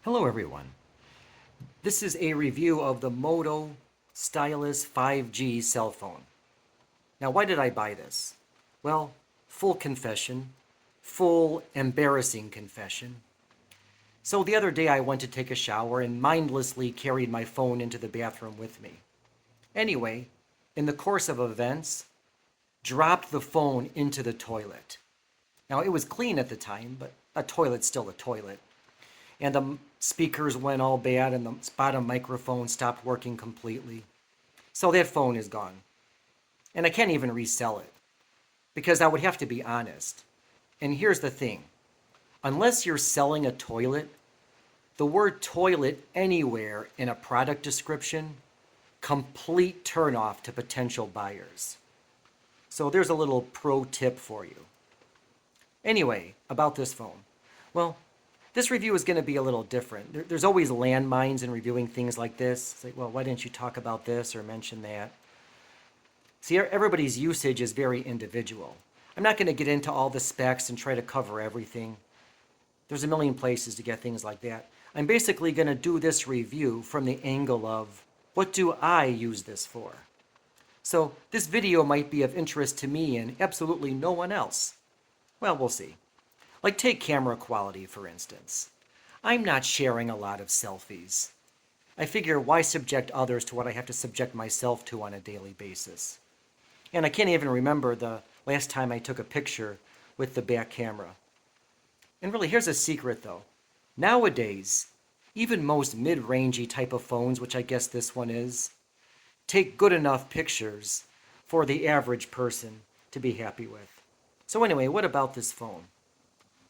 Hello everyone. This is a review of the Moto Stylus 5G cell phone. Now why did I buy this? Well, full confession, full embarrassing confession. So the other day I went to take a shower and mindlessly carried my phone into the bathroom with me. Anyway, in the course of events, dropped the phone into the toilet. Now it was clean at the time, but a toilet's still a toilet. And the speakers went all bad and the bottom microphone stopped working completely. So that phone is gone. And I can't even resell it because I would have to be honest. And here's the thing. Unless you're selling a toilet, the word toilet anywhere in a product description, complete turnoff to potential buyers. So there's a little pro tip for you. Anyway, about this phone. Well, this review is going to be a little different. There's always landmines in reviewing things like this. It's like, well, why didn't you talk about this or mention that? See, everybody's usage is very individual. I'm not going to get into all the specs and try to cover everything. There's a million places to get things like that. I'm basically going to do this review from the angle of, what do I use this for? So this video might be of interest to me and absolutely no one else. Well, we'll see. Like take camera quality, for instance. I'm not sharing a lot of selfies. I figure why subject others to what I have to subject myself to on a daily basis? And I can't even remember the last time I took a picture with the back camera. And really, here's a secret though. Nowadays, even most mid-rangey type of phones, which I guess this one is, take good enough pictures for the average person to be happy with. So anyway, what about this phone?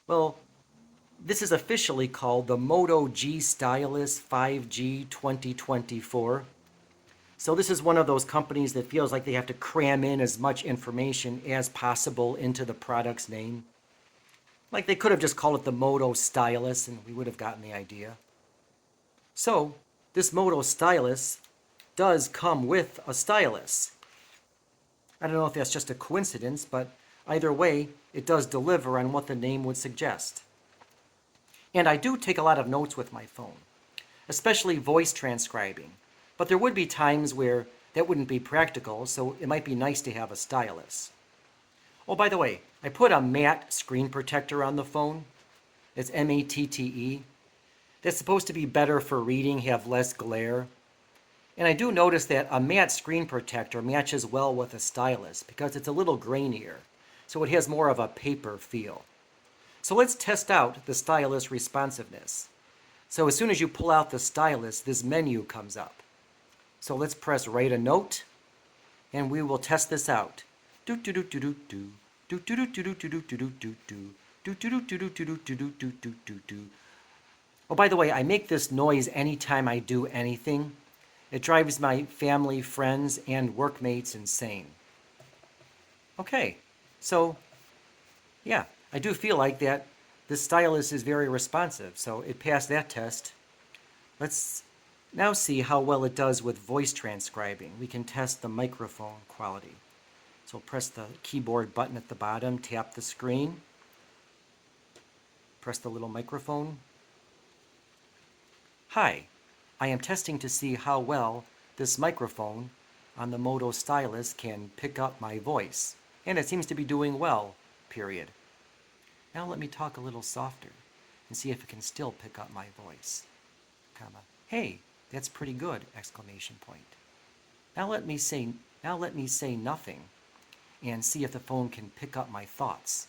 Well, this is officially called the Moto G Stylus 5G 2024. So this is one of those companies that feels like they have to cram in as much information as possible into the product's name. Like they could have just called it the Moto Stylus and we would have gotten the idea. So this Moto Stylus does come with a stylus. I don't know if that's just a coincidence, but either way, it does deliver on what the name would suggest. And I do take a lot of notes with my phone, especially voice transcribing. But there would be times where that wouldn't be practical, so it might be nice to have a stylus. Oh, by the way, I put a matte screen protector on the phone. It's M-A-T-T-E. That's supposed to be better for reading, have less glare. And I do notice that a matte screen protector matches well with a stylus because it's a little grainier, so it has more of a paper feel. So let's test out the stylus responsiveness. So as soon as you pull out the stylus, this menu comes up. So let's press write a note, and we will test this out. Oh, by the way, I make this noise anytime I do anything. It drives my family, friends, and workmates insane. Okay, so yeah, I do feel like that this stylus is very responsive, so it passed that test. Let's now see how well it does with voice transcribing. We can test the microphone quality. So press the keyboard button at the bottom, tap the screen, press the little microphone. Hi, I am testing to see how well this microphone on the Moto Stylus can pick up my voice. And it seems to be doing well, period. Now let me talk a little softer and see if it can still pick up my voice. Comma, hey, that's pretty good, exclamation point. Now let me say nothing and see if the phone can pick up my thoughts.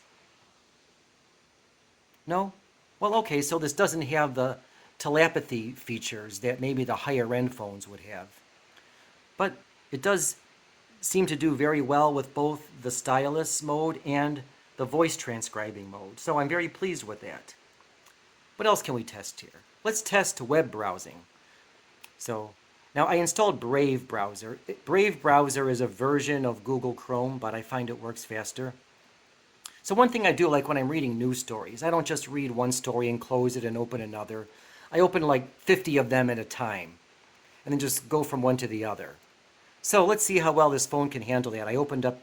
No? Well, okay, so this doesn't have the telepathy features that maybe the higher end phones would have. But it does seem to do very well with both the stylus mode and the voice transcribing mode. So I'm very pleased with that. What else can we test here? Let's test web browsing. So now I installed Brave browser. Brave browser is a version of Google Chrome, but I find it works faster. So one thing I do like when I'm reading news stories, I don't just read one story and close it and open another. I open like 50 of them at a time and then just go from one to the other. So let's see how well this phone can handle that. I opened up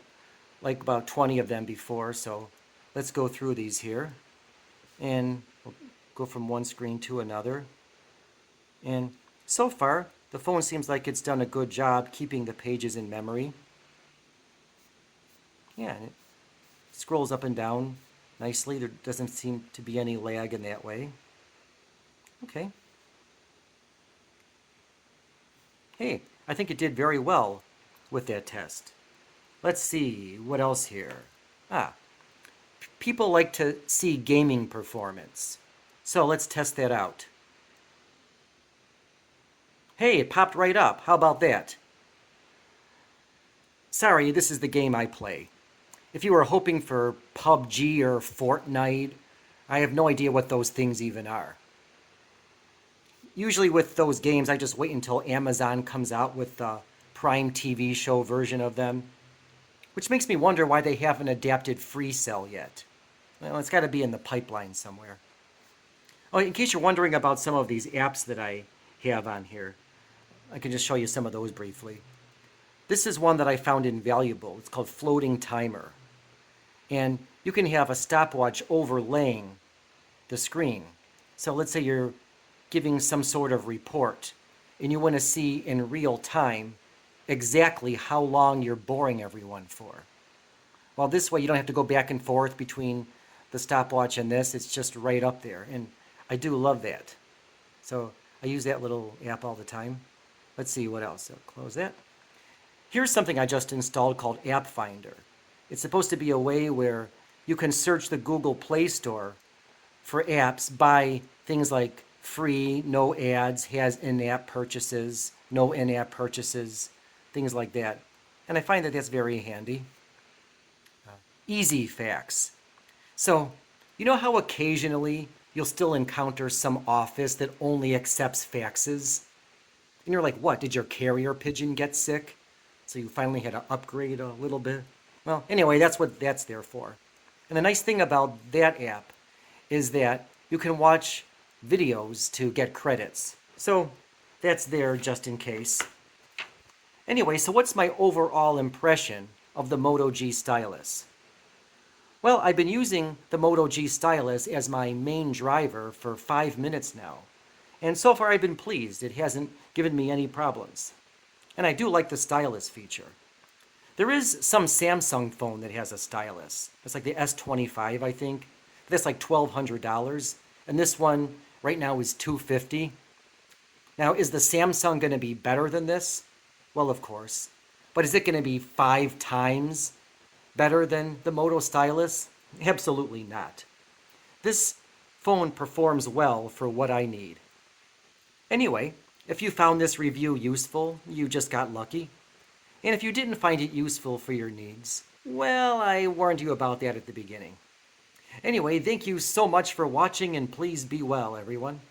like about 20 of them before, so let's go through these here. And we'll go from one screen to another. And so far, the phone seems like it's done a good job keeping the pages in memory. Yeah, and it scrolls up and down nicely. There doesn't seem to be any lag in that way. Okay. Hey, I think it did very well with that test. Let's see, what else here? People like to see gaming performance. So let's test that out. Hey, it popped right up. How about that? Sorry, this is the game I play. If you were hoping for PUBG or Fortnite, I have no idea what those things even are. Usually with those games, I just wait until Amazon comes out with the Prime TV show version of them, which makes me wonder why they haven't adapted FreeCell yet. Well, it's got to be in the pipeline somewhere. Oh, in case you're wondering about some of these apps that I have on here, I can just show you some of those briefly. This is one that I found invaluable. It's called Floating Timer. And you can have a stopwatch overlaying the screen. So let's say you're giving some sort of report and you want to see in real time exactly how long you're boring everyone for. Well, this way you don't have to go back and forth between the stopwatch and this. It's just right up there. And I do love that. So I use that little app all the time. Let's see what else. I'll close that. Here's something I just installed called App Finder. It's supposed to be a way where you can search the Google Play Store for apps by things like free, no ads, has in-app purchases, no in-app purchases, things like that. And I find that that's very handy. Easy facts. So, you know how occasionally you'll still encounter some office that only accepts faxes? And you're like, what, did your carrier pigeon get sick? So you finally had to upgrade a little bit? Well, anyway, that's what that's there for. And the nice thing about that app is that you can watch videos to get credits. So that's there just in case. Anyway, so what's my overall impression of the Moto G Stylus? Well, I've been using the Moto G Stylus as my main driver for 5 minutes now. And so far I've been pleased. It hasn't given me any problems. And I do like the stylus feature. There is some Samsung phone that has a stylus. It's like the S25, I think. That's like $1,200. And this one right now is $250. Now, is the Samsung going to be better than this? Well, of course. But is it going to be 5 times better than the Moto stylus? Absolutely not. This phone performs well for what I need. Anyway, if you found this review useful, you just got lucky. And if you didn't find it useful for your needs, well, I warned you about that at the beginning. Anyway, thank you so much for watching, and please be well, everyone.